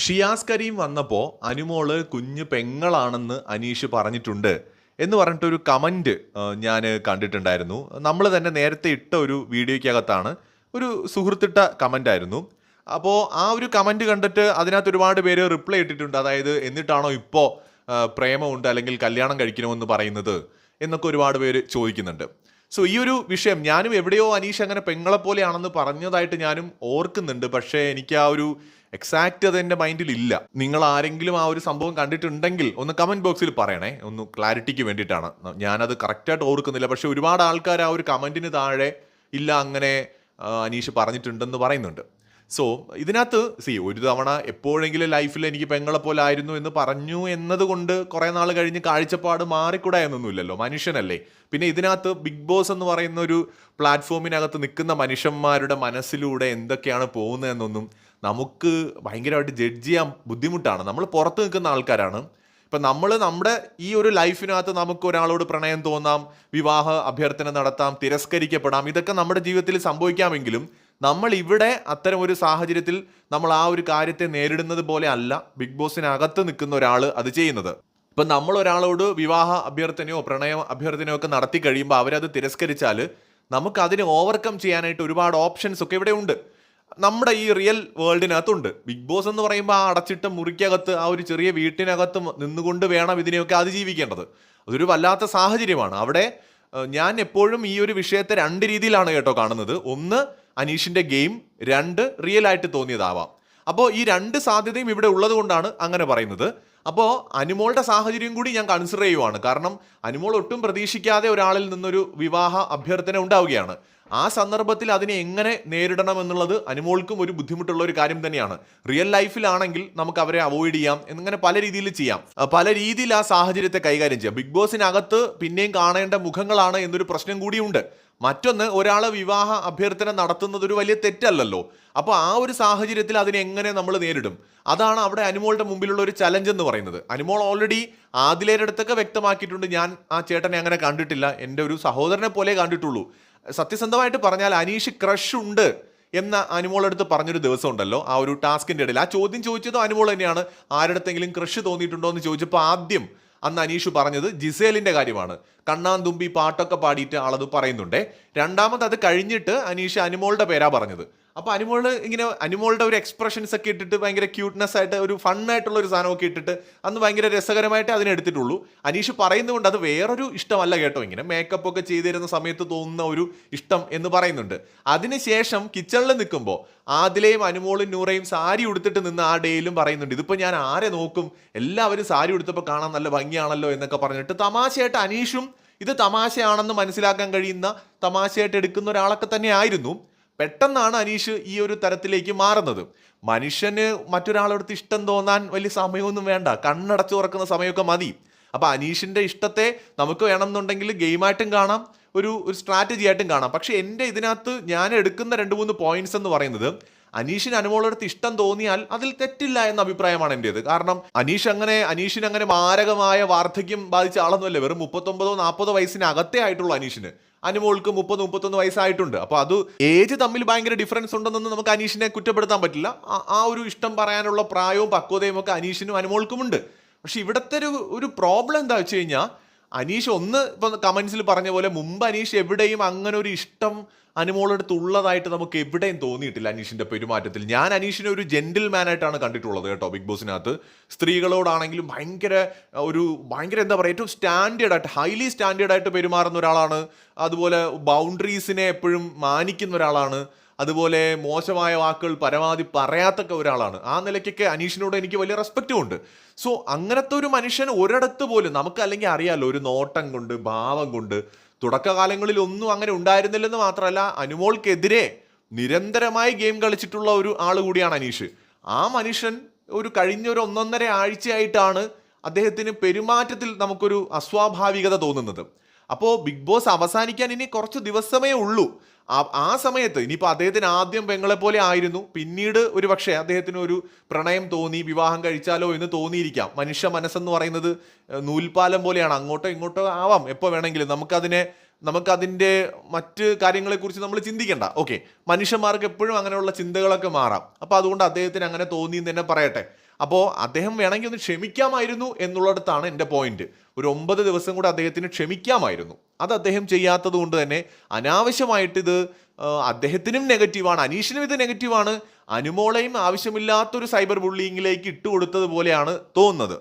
ഷിയാസ് കരീം വന്നപ്പോൾ അനുമോള് കുഞ്ഞു പെങ്ങളാണെന്ന് അനീഷ് പറഞ്ഞിട്ടുണ്ട് എന്ന് പറഞ്ഞിട്ടൊരു കമൻറ്റ് ഞാൻ കണ്ടിട്ടുണ്ടായിരുന്നു. നമ്മൾ തന്നെ നേരത്തെ ഇട്ട ഒരു വീഡിയോയ്ക്കകത്താണ് ഒരു സുഹൃത്തിട്ട കമൻ്റ് ആയിരുന്നു. അപ്പോൾ ആ ഒരു കമൻറ്റ് കണ്ടിട്ട് അതിനകത്ത് ഒരുപാട് പേര് റിപ്ലൈ ഇട്ടിട്ടുണ്ട്. അതായത് എന്നിട്ടാണോ ഇപ്പോൾ പ്രേമമുണ്ട് അല്ലെങ്കിൽ കല്യാണം കഴിക്കണമെന്ന് പറയുന്നത് എന്നൊക്കെ ഒരുപാട് പേര് ചോദിക്കുന്നുണ്ട്. സോ ഈ ഒരു വിഷയം ഞാനും എവിടെയോ അനീഷ് അങ്ങനെ പെങ്ങളെപ്പോലെയാണെന്ന് പറഞ്ഞതായിട്ട് ഞാനും ഓർക്കുന്നുണ്ട്. പക്ഷേ എനിക്ക് ആ ഒരു എക്സാക്റ്റ് അത് എൻ്റെ മൈൻഡിൽ ഇല്ല. നിങ്ങൾ ആരെങ്കിലും ആ ഒരു സംഭവം കണ്ടിട്ടുണ്ടെങ്കിൽ ഒന്ന് കമന്റ് ബോക്സിൽ പറയണേ, ഒന്ന് ക്ലാരിറ്റിക്ക് വേണ്ടിയിട്ടാണ്. ഞാനത് കറക്റ്റായിട്ട് ഓർക്കുന്നില്ല. പക്ഷെ ഒരുപാട് ആൾക്കാർ ആ ഒരു കമന്റിന് താഴെ ഇല്ല അങ്ങനെ അനീഷ് പറഞ്ഞിട്ടുണ്ടെന്ന് പറയുന്നുണ്ട്. സോ ഇതിനകത്ത് ഒരു തവണ എപ്പോഴെങ്കിലും ലൈഫിൽ എനിക്ക് പെങ്ങളെ പോലെ ആയിരുന്നു എന്ന് പറഞ്ഞു എന്നതുകൊണ്ട് കുറെ നാൾ കഴിഞ്ഞ് കാഴ്ചപ്പാട് മാറിക്കൂടാ എന്നൊന്നുമില്ലല്ലോ, മനുഷ്യനല്ലേ. പിന്നെ ഇതിനകത്ത് ബിഗ് ബോസ് എന്ന് പറയുന്ന ഒരു പ്ലാറ്റ്ഫോമിനകത്ത് നിൽക്കുന്ന മനുഷ്യന്മാരുടെ മനസ്സിലൂടെ എന്തൊക്കെയാണ് പോകുന്നതെന്നൊന്നും നമുക്ക് ഭയങ്കരമായിട്ട് ജഡ്ജ് ചെയ്യാൻ ബുദ്ധിമുട്ടാണ്. നമ്മൾ പുറത്ത് നിൽക്കുന്ന ആൾക്കാരാണ്. ഇപ്പം നമ്മുടെ ഈ ഒരു ലൈഫിനകത്ത് നമുക്ക് ഒരാളോട് പ്രണയം തോന്നാം, വിവാഹ അഭ്യർത്ഥന നടത്താം, തിരസ്കരിക്കപ്പെടാം. ഇതൊക്കെ നമ്മുടെ ജീവിതത്തിൽ സംഭവിക്കാമെങ്കിലും നമ്മൾ ഇവിടെ അത്തരം ഒരു സാഹചര്യത്തിൽ നമ്മൾ ആ ഒരു കാര്യത്തെ നേരിടുന്നത് പോലെ അല്ല ബിഗ് ബോസിനകത്ത് നിൽക്കുന്ന ഒരാൾ അത് ചെയ്യുന്നത്. ഇപ്പം നമ്മൾ ഒരാളോട് വിവാഹ അഭ്യർത്ഥനയോ പ്രണയ അഭ്യർത്ഥനയോ ഒക്കെ നടത്തി കഴിയുമ്പോൾ അവരത് തിരസ്കരിച്ചാൽ നമുക്ക് അതിനെ ഓവർകം ചെയ്യാനായിട്ട് ഒരുപാട് ഓപ്ഷൻസ് ഒക്കെ ഇവിടെ ഉണ്ട്. നമ്മുടെ ഈ റിയൽ വേൾഡിനകത്തുണ്ട്. ബിഗ് ബോസ് എന്ന് പറയുമ്പോൾ ആ അടച്ചിട്ട മുറിക്കകത്ത് ആ ഒരു ചെറിയ വീട്ടിനകത്ത് നിന്നുകൊണ്ട് വേണം ഇതിനെയൊക്കെ അതിജീവിക്കേണ്ടത്. അതൊരു വല്ലാത്ത സാഹചര്യമാണ്. അവിടെ ഞാൻ എപ്പോഴും ഈ ഒരു വിഷയത്തെ രണ്ട് രീതിയിലാണ് കേട്ടോ കാണുന്നത്. ഒന്ന് അനീഷിന്റെ ഗെയിം, രണ്ട് റിയൽ ആയിട്ട് തോന്നിയതാവാം. അപ്പോൾ ഈ രണ്ട് സാധ്യതയും ഇവിടെ ഉള്ളത് കൊണ്ടാണ് അങ്ങനെ പറയുന്നത്. അപ്പോൾ അനുമോളുടെ സാഹചര്യം കൂടി ഞാൻ കൺസിഡർ ചെയ്യുവാണ്. കാരണം അനുമോൾ ഒട്ടും പ്രതീക്ഷിക്കാതെ ഒരാളിൽ നിന്നൊരു വിവാഹ അഭ്യർത്ഥന ഉണ്ടാവുകയാണ്. ആ സന്ദർഭത്തിൽ അതിനെ എങ്ങനെ നേരിടണം എന്നുള്ളത് അനുമോൾക്കും ഒരു ബുദ്ധിമുട്ടുള്ള ഒരു കാര്യം തന്നെയാണ്. റിയൽ ലൈഫിലാണെങ്കിൽ നമുക്ക് അവരെ അവോയ്ഡ് ചെയ്യാം, എന്നിങ്ങനെ പല രീതിയിൽ ചെയ്യാം, പല രീതിയിൽ ആ സാഹചര്യത്തെ കൈകാര്യം ചെയ്യാം. ബിഗ് ബോസിനകത്ത് പിന്നെയും കാണേണ്ട മുഖങ്ങളാണ് എന്നൊരു പ്രശ്നം കൂടിയുണ്ട്. മറ്റൊന്ന്, ഒരാളെ വിവാഹ അഭ്യർത്ഥന നടത്തുന്നത് ഒരു വലിയ തെറ്റല്ലല്ലോ. അപ്പോൾ ആ ഒരു സാഹചര്യത്തിൽ അതിനെ എങ്ങനെ നമ്മൾ നേരിടും? അതാണ് അവിടെ അനുമോളുടെ മുമ്പിലുള്ള ഒരു ചലഞ്ച് എന്ന് പറയുന്നത്. അനുമോൾ ഓൾറെഡി ആദിലേയുടെ അടുത്തൊക്കെ വ്യക്തമാക്കിയിട്ടുണ്ട്, ഞാൻ ആ ചേട്ടനെ അങ്ങനെ കണ്ടിട്ടില്ല, എൻ്റെ ഒരു സഹോദരനെ പോലെ കണ്ടിട്ടുള്ളൂ. സത്യസന്ധമായിട്ട് പറഞ്ഞാൽ അനീഷ് ക്രഷ് ഉണ്ട് എന്ന അനുമോളടുത്ത് പറഞ്ഞൊരു ദിവസം ഉണ്ടല്ലോ, ആ ഒരു ടാസ്കിന്റെ ഇടയിൽ. ആ ചോദ്യം ചോദിച്ചതും അനുമോൾ തന്നെയാണ്. ആരുടെത്തെങ്കിലും ക്രഷ് തോന്നിയിട്ടുണ്ടോ എന്ന് ചോദിച്ചപ്പോൾ ആദ്യം അന്ന് അനീഷ് പറഞ്ഞത് ജിസേലിന്റെ കാര്യമാണ്. കണ്ണാന്തുമ്പി പാട്ടൊക്കെ പാടിയിട്ട് ആളത് പറയുന്നുണ്ടേ. രണ്ടാമത് അത് കഴിഞ്ഞിട്ട് അനീഷ് അനുമോളുടെ പേരാ പറഞ്ഞത്. അപ്പൊ അനുമോളുടെ ഒരു എക്സ്പ്രഷൻസ് ഒക്കെ ഇട്ടിട്ട് ഭയങ്കര ക്യൂട്ട്നെസ് ആയിട്ട് ഒരു ഫണ്ണായിട്ടുള്ള ഒരു സാധനമൊക്കെ ഇട്ടിട്ട് അന്ന് ഭയങ്കര രസകരമായിട്ട് അതിനെടുത്തിട്ടുള്ളൂ. അനീഷ് പറയുന്നതുകൊണ്ട് അത് വേറൊരു ഇഷ്ടമല്ല കേട്ടോ, ഇങ്ങനെ മേക്കപ്പ് ഒക്കെ ചെയ്തിരുന്ന സമയത്ത് തോന്നുന്ന ഒരു ഇഷ്ടം എന്ന് പറയുന്നുണ്ട്. അതിനുശേഷം കിച്ചണിൽ നിൽക്കുമ്പോൾ ആദിലയും അനുമോളും നൂറയും സാരി ഉടുത്തിട്ട് നിന്ന് ആ ഡേയിലും പറയുന്നുണ്ട്, ഇതിപ്പോൾ ഞാൻ ആരെ നോക്കും, എല്ലാവരും സാരി ഉടുത്തപ്പോൾ കാണാൻ നല്ല ഭംഗിയാണല്ലോ എന്നൊക്കെ പറഞ്ഞിട്ട് തമാശയായിട്ട് അനീഷും ഇത് തമാശയാണെന്ന് മനസ്സിലാക്കാൻ കഴിയുന്ന, തമാശയായിട്ട് എടുക്കുന്ന ഒരാളൊക്കെ തന്നെ ആയിരുന്നു. പെട്ടെന്നാണ് അനീഷ് ഈ ഒരു തരത്തിലേക്ക് മാറുന്നത്. മനുഷ്യന് മറ്റൊരാളടുത്ത് ഇഷ്ടം തോന്നാൻ വലിയ സമയമൊന്നും വേണ്ട, കണ്ണടച്ചു തുറക്കുന്ന സമയമൊക്കെ മതി. അപ്പൊ അനീഷിന്റെ ഇഷ്ടത്തെ നമുക്ക് വേണമെന്നുണ്ടെങ്കിൽ ഗെയിമായിട്ടും കാണാം, ഒരു സ്ട്രാറ്റജി ആയിട്ടും കാണാം. പക്ഷെ എൻ്റെ ഇതിനകത്ത് ഞാൻ എടുക്കുന്ന 2-3 പോയിന്റ്സ് എന്ന് പറയുന്നത്, അനീഷിന് അനുമോളടുത്ത് ഇഷ്ടം തോന്നിയാൽ അതിൽ തെറ്റില്ല എന്ന അഭിപ്രായമാണ് എൻ്റേത്. കാരണം അനീഷിന് അങ്ങനെ മാരകമായ വാർദ്ധക്യം ബാധിച്ച ആളൊന്നുമല്ല. വെറും 39-40 വയസ്സിനകത്തേ ആയിട്ടുള്ളൂ അനീഷിന്. അനുമോൾക്ക് 30-31 വയസ്സായിട്ടുണ്ട്. അപ്പോൾ അത് ഏജ് തമ്മിൽ ഭയങ്കര ഡിഫറൻസ് ഉണ്ടെന്നൊന്നും നമുക്ക് അനീഷിനെ കുറ്റപ്പെടുത്താൻ പറ്റില്ല. ആ ഒരു ഇഷ്ടം പറയാനുള്ള പ്രായവും പക്വതയും ഒക്കെ അനീഷിനും അനുമോൾക്കും ഉണ്ട്. പക്ഷെ ഇവിടുത്തെ ഒരു പ്രോബ്ലം എന്താ വെച്ച് കഴിഞ്ഞാൽ, അനീഷ് ഇപ്പൊ കമന്റ്സിൽ പറഞ്ഞ പോലെ മുമ്പ് അനീഷ് എവിടെയും അങ്ങനെ ഒരു ഇഷ്ടം അനുമോളടുത്ത് ഉള്ളതായിട്ട് നമുക്ക് എവിടെയും തോന്നിയിട്ടില്ല അനീഷിന്റെ പെരുമാറ്റത്തിൽ. ഞാൻ അനീഷിനെ ഒരു ജെന്റിൽമാൻ ആയിട്ടാണ് കണ്ടിട്ടുള്ളത് കേട്ടോ. ബിഗ് ബോസിനകത്ത് സ്ത്രീകളോടാണെങ്കിലും ഭയങ്കര എന്താ പറയുക, ഏറ്റവും സ്റ്റാൻഡേർഡ് ആയിട്ട്, ഹൈലി സ്റ്റാൻഡേർഡ് ആയിട്ട് പെരുമാറുന്ന ഒരാളാണ്. അതുപോലെ ബൗണ്ടറീസിനെ എപ്പോഴും മാനിക്കുന്ന ഒരാളാണ്. അതുപോലെ മോശമായ വാക്കുകൾ പരമാവധി പറയാത്തൊക്കെ ഒരാളാണ്. ആ നിലയ്ക്കൊക്കെ അനീഷിനോട് എനിക്ക് വലിയ റെസ്പെക്റ്റും ഉണ്ട്. സോ അങ്ങനത്തെ ഒരു മനുഷ്യൻ ഒരിടത്ത് പോലും നമുക്ക് അല്ലെങ്കിൽ അറിയാലോ, ഒരു നോട്ടം കൊണ്ട്, ഭാവം കൊണ്ട് തുടക്കകാലങ്ങളിൽ ഒന്നും അങ്ങനെ ഉണ്ടായിരുന്നില്ലെന്ന് മാത്രമല്ല, അനുമോൾക്കെതിരെ നിരന്തരമായി ഗെയിം കളിച്ചിട്ടുള്ള ഒരു ആൾ കൂടിയാണ് അനീഷ്. ആ മനുഷ്യൻ കഴിഞ്ഞ 1.5 ആഴ്ചയായിട്ടാണ് അദ്ദേഹത്തിന് പെരുമാറ്റത്തിൽ നമുക്കൊരു അസ്വാഭാവികത തോന്നുന്നത്. അപ്പോൾ ബിഗ് ബോസ് അവസാനിക്കാൻ ഇനി കുറച്ച് ദിവസമേ ഉള്ളൂ. ആ സമയത്ത് ഇനിയിപ്പോൾ അദ്ദേഹത്തിന് ആദ്യം പെങ്ങളെ പോലെ ആയിരുന്നു, പിന്നീട് ഒരു പക്ഷേ അദ്ദേഹത്തിന് ഒരു പ്രണയം തോന്നി, വിവാഹം കഴിച്ചാലോ എന്ന് തോന്നിയിരിക്കാം. മനുഷ്യ മനസ്സെന്ന് പറയുന്നത് നൂൽപാലം പോലെയാണ്, അങ്ങോട്ടോ ഇങ്ങോട്ടോ ആവാം എപ്പോൾ വേണമെങ്കിലും. നമുക്കതിനെ നമുക്കതിൻ്റെ മറ്റ് കാര്യങ്ങളെക്കുറിച്ച് നമ്മൾ ചിന്തിക്കേണ്ട. ഓക്കെ, മനുഷ്യന്മാർക്ക് എപ്പോഴും അങ്ങനെയുള്ള ചിന്തകളൊക്കെ മാറാം. അപ്പോൾ അതുകൊണ്ട് അദ്ദേഹത്തിന് അങ്ങനെ തോന്നി എന്ന് തന്നെ പറയട്ടെ. അപ്പോൾ അദ്ദേഹം വേണമെങ്കിൽ ഒന്ന് ക്ഷമിക്കാമായിരുന്നു എന്നുള്ളിടത്താണ് എൻ്റെ പോയിന്റ്. ഒരു 9 ദിവസം കൂടെ അദ്ദേഹത്തിന് ക്ഷമിക്കാമായിരുന്നു. അത് അദ്ദേഹം ചെയ്യാത്തത് കൊണ്ട് തന്നെ അനാവശ്യമായിട്ട് ഇത് അദ്ദേഹത്തിനും നെഗറ്റീവാണ്, അനീഷിനും ഇത് നെഗറ്റീവാണ്, അനുമോളെയും ആവശ്യമില്ലാത്തൊരു സൈബർ ബുള്ളിങ്ങിലേക്ക് ഇട്ടുകൊടുത്തതുപോലെയാണ് തോന്നുന്നത്.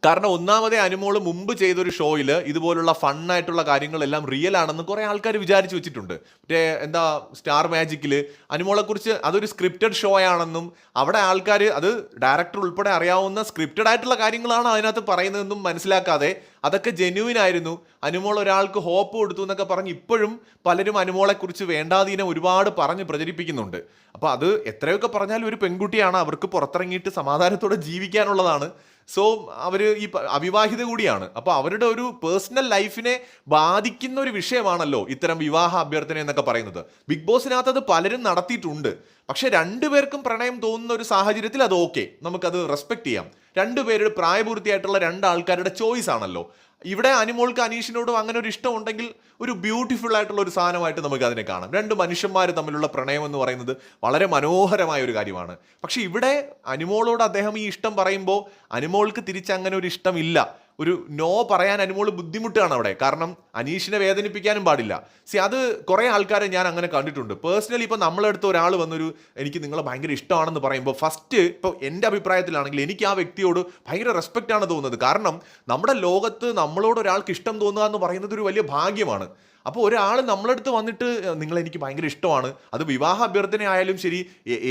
കാരണം ഒന്നാമതേ അനുമോള് മുമ്പ് ചെയ്തൊരു ഷോയിൽ ഇതുപോലുള്ള ഫണ്ണായിട്ടുള്ള കാര്യങ്ങളെല്ലാം റിയൽ ആണെന്ന് കുറെ ആൾക്കാർ വിചാരിച്ചു വെച്ചിട്ടുണ്ട്. മറ്റേ എന്താ സ്റ്റാർ മാജിക്കിൽ അനുമോളെക്കുറിച്ച് അതൊരു സ്ക്രിപ്റ്റഡ് ഷോ ആണെന്നും അവിടെ ആൾക്കാർ അത് ഡയറക്ടർ ഉൾപ്പെടെ അറിയാവുന്ന സ്ക്രിപ്റ്റഡ് ആയിട്ടുള്ള കാര്യങ്ങളാണ് അതിനകത്ത് പറയുന്നതെന്നും മനസ്സിലാക്കാതെ അതൊക്കെ ജെന്യുവിൻ ആയിരുന്നു, അനുമോൾ ഒരാൾക്ക് ഹോപ്പ് കൊടുത്തു എന്നൊക്കെ പറഞ്ഞ് ഇപ്പോഴും പലരും അനുമോളെക്കുറിച്ച് വേണ്ടാതീനം ഒരുപാട് പറഞ്ഞ് പ്രചരിപ്പിക്കുന്നുണ്ട്. അപ്പോൾ അത് എത്രയൊക്കെ പറഞ്ഞാലും ഒരു പെൺകുട്ടിയാണ്, അവർക്ക് പുറത്തിറങ്ങിയിട്ട് സമാധാനത്തോടെ ജീവിക്കാനുള്ളതാണ്. സോ അവർ ഈ അവിവാഹിത കൂടിയാണ്. അപ്പോൾ അവരുടെ ഒരു പേഴ്സണൽ ലൈഫിനെ ബാധിക്കുന്ന ഒരു വിഷയമാണല്ലോ ഇത്തരം വിവാഹ അഭ്യർത്ഥന എന്നൊക്കെ പറയുന്നത്. ബിഗ് ബോസിനകത്ത് അത് പലരും നടത്തിയിട്ടുണ്ട്. പക്ഷെ രണ്ടുപേർക്കും പ്രണയം തോന്നുന്ന ഒരു സാഹചര്യത്തിൽ അത് ഓക്കെ, നമുക്കത് റെസ്പെക്ട് ചെയ്യാം. രണ്ടുപേരുടെ പ്രായപൂർത്തിയായിട്ടുള്ള രണ്ടാൾക്കാരുടെ ചോയ്സ് ആണല്ലോ. ഇവിടെ അനുമോൾക്ക് അനീഷിനോടും അങ്ങനെ ഒരു ഇഷ്ടം ഉണ്ടെങ്കിൽ ഒരു ബ്യൂട്ടിഫുൾ ആയിട്ടുള്ള ഒരു സാധനമായിട്ട് നമുക്ക് അതിനെ കാണാം. രണ്ട് മനുഷ്യന്മാർ തമ്മിലുള്ള പ്രണയം എന്ന് പറയുന്നത് വളരെ മനോഹരമായ ഒരു കാര്യമാണ്. പക്ഷെ ഇവിടെ അനുമോളോട് അദ്ദേഹം ഈ ഇഷ്ടം പറയുമ്പോൾ അനുമോൾക്ക് തിരിച്ചങ്ങനെ ഒരു ഇഷ്ടമില്ല. ഒരു നോ പറയാൻ അനുമോള് ബുദ്ധിമുട്ടാണ് അവിടെ. കാരണം അനീഷിനെ വേദനിപ്പിക്കാനും പാടില്ല. അത് കുറെ ആൾക്കാരെ ഞാൻ അങ്ങനെ കണ്ടിട്ടുണ്ട് പേഴ്സണലി. ഇപ്പൊ നമ്മളെടുത്ത് ഒരാൾ വന്നൊരു എനിക്ക് നിങ്ങളെ ഭയങ്കര ഇഷ്ടമാണെന്ന് പറയുമ്പോൾ ഫസ്റ്റ് ഇപ്പോൾ എൻ്റെ അഭിപ്രായത്തിലാണെങ്കിൽ എനിക്ക് ആ വ്യക്തിയോട് ഭയങ്കര റെസ്പെക്റ്റ് ആണ് തോന്നുന്നത്. കാരണം നമ്മുടെ ലോകത്ത് നമ്മളോട് ഒരാൾക്ക് ഇഷ്ടം തോന്നുക എന്ന് പറയുന്നത് ഒരു വലിയ ഭാഗ്യമാണ്. അപ്പോൾ ഒരാൾ നമ്മളടുത്ത് വന്നിട്ട് നിങ്ങൾ എനിക്ക് ഭയങ്കര ഇഷ്ടമാണ്, അത് വിവാഹ അഭ്യർത്ഥന ആയാലും ശരി,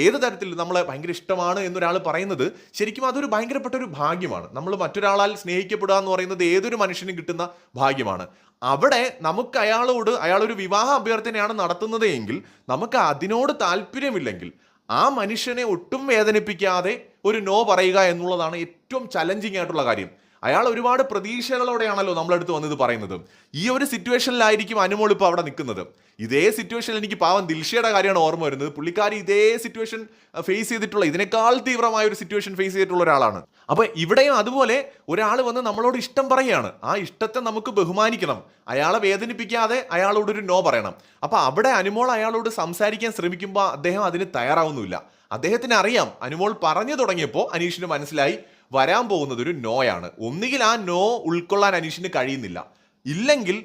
ഏത് തരത്തിൽ നമ്മളെ ഭയങ്കര ഇഷ്ടമാണ് എന്നൊരാൾ പറയുന്നത് ശരിക്കും അതൊരു ഭയങ്കരപ്പെട്ട ഒരു ഭാഗ്യമാണ്. നമ്മൾ മറ്റൊരാളാൽ സ്നേഹിക്കപ്പെടുക എന്ന് പറയുന്നത് ഏതൊരു മനുഷ്യനും കിട്ടുന്ന ഭാഗ്യമാണ്. അവിടെ നമുക്ക് അയാളൊരു വിവാഹ അഭ്യർത്ഥനയാണ് നടത്തുന്നത് എങ്കിൽ നമുക്ക് അതിനോട് താല്പര്യമില്ലെങ്കിൽ ആ മനുഷ്യനെ ഒട്ടും വേദനിപ്പിക്കാതെ ഒരു നോ പറയുക എന്നുള്ളതാണ് ഏറ്റവും ചലഞ്ചിങ് ആയിട്ടുള്ള കാര്യം. അയാൾ ഒരുപാട് പ്രതീക്ഷകളോടെയാണല്ലോ നമ്മളടുത്ത് വന്നത് പറയുന്നത്. ഈ ഒരു സിറ്റുവേഷനിലായിരിക്കും അനുമോൾ ഇപ്പോൾ അവിടെ നിൽക്കുന്നത്. ഇതേ സിറ്റുവേഷനിൽ എനിക്ക് പാവം ദിൽഷയുടെ കാര്യമാണ് ഓർമ്മ വരുന്നത്. പുള്ളിക്കാരി ഇതേ സിറ്റുവേഷൻ ഫേസ് ചെയ്തിട്ടുള്ള, ഇതിനേക്കാൾ തീവ്രമായ ഒരു സിറ്റുവേഷൻ ഫേസ് ചെയ്തിട്ടുള്ള ഒരാളാണ്. അപ്പോൾ ഇവിടെയും അതുപോലെ ഒരാൾ വന്ന് നമ്മളോട് ഇഷ്ടം പറയുകയാണ്, ആ ഇഷ്ടത്തെ നമുക്ക് ബഹുമാനിക്കണം, അയാളെ വേദനിപ്പിക്കാതെ അയാളോടൊരു നോ പറയണം. അപ്പോൾ അവിടെ അനുമോൾ അയാളോട് സംസാരിക്കാൻ ശ്രമിക്കുമ്പോൾ അദ്ദേഹം അതിന് തയ്യാറാവുന്നില്ല. അദ്ദേഹത്തിന് അറിയാം, അനുമോൾ പറഞ്ഞു തുടങ്ങിയപ്പോൾ അനീഷിന് മനസ്സിലായി വരാൻ പോകുന്നത് ഒരു നോയാണ്. ഒന്നുകിൽ ആ നോ ഉൾക്കൊള്ളാൻ അനീഷിന് കഴിയുന്നില്ല, ഇല്ലെങ്കിൽ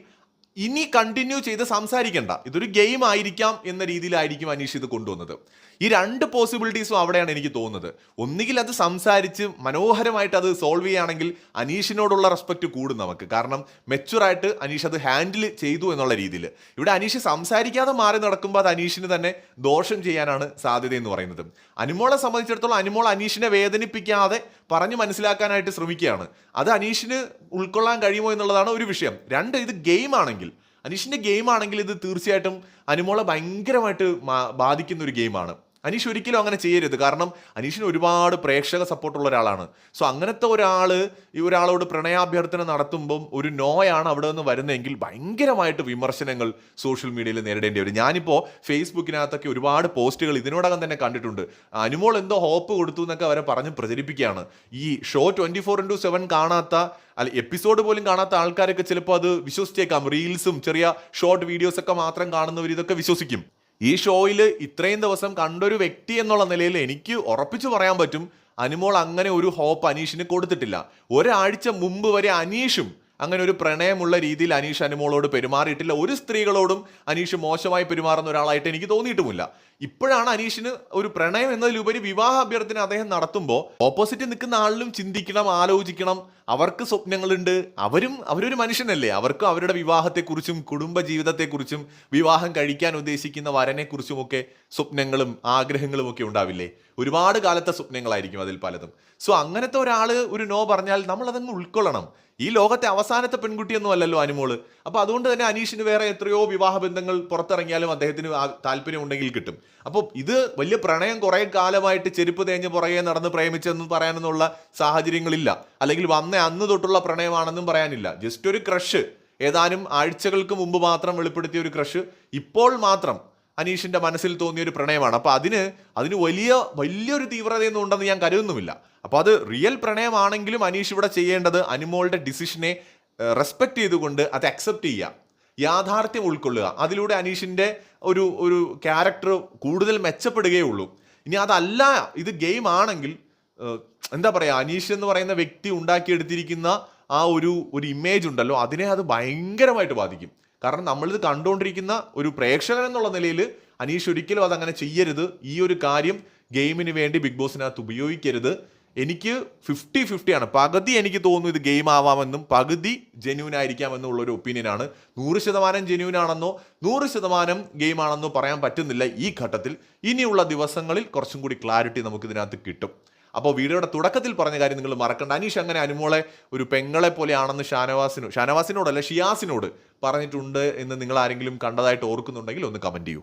ഇനി കണ്ടിന്യൂ ചെയ്ത് സംസാരിക്കണ്ട, ഇതൊരു ഗെയിം ആയിരിക്കാം എന്ന രീതിയിലായിരിക്കും അനീഷ് ഇത് കൊണ്ടുവന്നത്. ഈ രണ്ട് പോസിബിലിറ്റീസും അവിടെയാണ് എനിക്ക് തോന്നുന്നത്. ഒന്നുകിൽ അത് സംസാരിച്ച് മനോഹരമായിട്ട് അത് സോൾവ് ചെയ്യുകയാണെങ്കിൽ അനീഷിനോടുള്ള റെസ്പെക്റ്റ് കൂടും നമുക്ക്. കാരണം മെച്ചുറായിട്ട് അനീഷ് അത് ഹാൻഡിൽ ചെയ്തു എന്നുള്ള രീതിയിൽ. ഇവിടെ അനീഷ് സംസാരിക്കാതെ മാറി നടക്കുമ്പോൾ അത് അനീഷിന് തന്നെ ദോഷം ചെയ്യാനാണ് സാധ്യത എന്ന് പറയുന്നത്. അനുമോളെ സംബന്ധിച്ചിടത്തോളം അനുമോൾ അനീഷിനെ വേദനിപ്പിക്കാതെ പറഞ്ഞ് മനസ്സിലാക്കാനായിട്ട് ശ്രമിക്കുകയാണ്. അത് അനീഷിന് ഉൾക്കൊള്ളാൻ കഴിയുമോ എന്നുള്ളതാണ് ഒരു വിഷയം. രണ്ട്, ഇത് ഗെയിം ആണെങ്കിൽ, അനീഷിന്റെ ഗെയിം ആണെങ്കിൽ ഇത് തീർച്ചയായിട്ടും അനുമോളെ ഭയങ്കരമായിട്ട് ബാധിക്കുന്ന ഒരു ഗെയിമാണ്. അനീഷ് ഒരിക്കലും അങ്ങനെ ചെയ്യരുത്. കാരണം അനീഷിന് ഒരുപാട് പ്രേക്ഷക സപ്പോർട്ടുള്ള ഒരാളാണ്. സോ അങ്ങനത്തെ ഒരാളോട് പ്രണയാഭ്യർത്ഥന നടത്തുമ്പം ഒരു നോയാണ് അവിടെ നിന്ന് വരുന്നതെങ്കിൽ ഭയങ്കരമായിട്ട് വിമർശനങ്ങൾ സോഷ്യൽ മീഡിയയിൽ നേരിടേണ്ടി വരും. ഞാനിപ്പോൾ ഫേസ്ബുക്കിനകത്തൊക്കെ ഒരുപാട് പോസ്റ്റുകൾ ഇതിനോടകം തന്നെ കണ്ടിട്ടുണ്ട്. അനുമോൾ എന്തോ ഹോപ്പ് കൊടുത്തു എന്നൊക്കെ അവരെ പറഞ്ഞ് പ്രചരിപ്പിക്കുകയാണ്. ഈ ഷോ 24/7 കാണാത്ത, അല്ല എപ്പിസോഡ് പോലും കാണാത്ത ആൾക്കാരൊക്കെ ചിലപ്പോൾ അത് വിശ്വസിച്ചേക്കാം. റീൽസും ചെറിയ ഷോർട്ട് വീഡിയോസ് ഒക്കെ മാത്രം കാണുന്നവർ ഇതൊക്കെ വിശ്വസിക്കും. ഈ ഷോയിൽ ഇത്രയും ദിവസം കണ്ടൊരു വ്യക്തി എന്നുള്ള നിലയിൽ എനിക്ക് ഉറപ്പിച്ചു പറയാൻ പറ്റും, അനുമോൾ അങ്ങനെ ഒരു ഹോപ്പ് അനീഷിന് കൊടുത്തിട്ടില്ല. ഒരാഴ്ച മുമ്പ് വരെ അനീഷും അങ്ങനെ ഒരു പ്രണയമുള്ള രീതിയിൽ അനീഷ് അനുമോളോട് പെരുമാറിയിട്ടില്ല. ഒരു സ്ത്രീകളോടും അനീഷ് മോശമായി പെരുമാറുന്ന ഒരാളായിട്ട് എനിക്ക് തോന്നിയിട്ടുമില്ല. ഇപ്പോഴാണ് അനീഷിന് ഒരു പ്രണയം എന്നതിലുപരി വിവാഹ അഭ്യർത്ഥന അദ്ദേഹം നടത്തുമ്പോൾ ഓപ്പോസിറ്റ് നിൽക്കുന്ന ആളിലും ചിന്തിക്കണം, ആലോചിക്കണം. അവർക്ക് സ്വപ്നങ്ങളുണ്ട്, അവരൊരു മനുഷ്യനല്ലേ, അവർക്കും അവരുടെ വിവാഹത്തെക്കുറിച്ചും കുടുംബ ജീവിതത്തെക്കുറിച്ചും വിവാഹം കഴിക്കാൻ ഉദ്ദേശിക്കുന്ന വരനെക്കുറിച്ചുമൊക്കെ സ്വപ്നങ്ങളും ആഗ്രഹങ്ങളും ഒക്കെ ഉണ്ടാവില്ലേ? ഒരുപാട് കാലത്തെ സ്വപ്നങ്ങളായിരിക്കും അതിൽ പലതും. സോ അങ്ങനത്തെ ഒരാൾ ഒരു നോ പറഞ്ഞാൽ നമ്മൾ അതങ്ങ് ഉൾക്കൊള്ളണം. ഈ ലോകത്തെ അവസാനത്തെ പെൺകുട്ടിയൊന്നും അല്ലല്ലോ അനുമോള്. അപ്പോൾ അതുകൊണ്ട് തന്നെ അനീഷിന് വേറെ എത്രയോ വിവാഹ ബന്ധങ്ങൾ പുറത്തിറങ്ങിയാലും അദ്ദേഹത്തിന് താല്പര്യം ഉണ്ടെങ്കിൽ കിട്ടും. അപ്പോൾ ഇത് വലിയ പ്രണയം കുറേ കാലമായിട്ട് ചെരുപ്പ് തേഞ്ഞ് പുറകെ നടന്ന് പ്രേമിച്ചെന്ന് പറയാനൊന്നുള്ള സാഹചര്യങ്ങളില്ല. അല്ലെങ്കിൽ വന്ന അന്ന് തൊട്ടുള്ള പ്രണയമാണെന്നും പറയാനില്ല. ജസ്റ്റ് ഒരു ക്രഷ്, ഏതാനും ആഴ്ചകൾക്ക് മുമ്പ് മാത്രം വെളിപ്പെടുത്തിയ ഒരു ക്രഷ്, ഇപ്പോൾ മാത്രം അനീഷിന്റെ മനസ്സിൽ തോന്നിയ ഒരു പ്രണയമാണ്. അപ്പോൾ അതിന് വലിയൊരു തീവ്രതയൊന്നും ഉണ്ടെന്ന് ഞാൻ കരുതുന്നുമില്ല. അപ്പോൾ അത് റിയൽ പ്രണയമാണെങ്കിലും അനീഷ് ഇവിടെ ചെയ്യേണ്ടത് അനുമോളുടെ ഡിസിഷനെ റെസ്പെക്ട് ചെയ്തുകൊണ്ട് അത് അക്സെപ്റ്റ് ചെയ്യുക. യാഥാർത്ഥ്യം ഉൾക്കൊള്ളുക. അതിലൂടെ അനീഷിന്റെ ഒരു ഒരു ക്യാരക്ടർ കൂടുതൽ മെച്ചപ്പെടുകയുള്ളൂ. ഇനി അതല്ല, ഇത് ഗെയിം ആണെങ്കിൽ എന്താ പറയുക, അനീഷ് എന്ന് പറയുന്ന വ്യക്തി ഉണ്ടാക്കിയെടുത്തിരിക്കുന്ന ആ ഒരു ഒരു ഇമേജ് ഉണ്ടല്ലോ, അതിനെ അത് ഭയങ്കരമായിട്ട് ബാധിക്കും. കാരണം നമ്മളിത് കണ്ടുകൊണ്ടിരിക്കുന്ന ഒരു പ്രേക്ഷകൻ എന്നുള്ള നിലയിൽ അനീഷ് ഒരിക്കലും അതങ്ങനെ ചെയ്യരുത്. ഈ ഒരു കാര്യം ഗെയിമിന് വേണ്ടി ബിഗ് ബോസിനകത്ത് ഉപയോഗിക്കരുത്. എനിക്ക് 50-50 ആണ്. പകുതി എനിക്ക് തോന്നുന്നു ഇത് ഗെയിം ആവാമെന്നും പകുതി ജെന്യൂൻ ആയിരിക്കാമെന്നും ഉള്ളൊരു ഒപ്പീനിയനാണ്. 100% ജെന്യൂൻ ആണെന്നോ 100% ഗെയിം ആണെന്നോ പറയാൻ പറ്റുന്നില്ല ഈ ഘട്ടത്തിൽ. ഇനിയുള്ള ദിവസങ്ങളിൽ കുറച്ചും കൂടി ക്ലാരിറ്റി നമുക്ക് ഇതിനകത്ത് കിട്ടും. അപ്പോൾ വീഡിയോയുടെ തുടക്കത്തിൽ പറഞ്ഞ കാര്യം നിങ്ങൾ മറക്കണ്ട. അനീഷ് അങ്ങനെ അനുമോളെ ഒരു പെങ്ങളെ പോലെയാണെന്ന് ഷാനവാസിനോടല്ല ഷിയാസിനോട് പറഞ്ഞിട്ടുണ്ട് എന്ന് നിങ്ങൾ ആരെങ്കിലും കണ്ടതായിട്ട് ഓർക്കുന്നുണ്ടെങ്കിൽ ഒന്ന് കമന്റ് ചെയ്യൂ.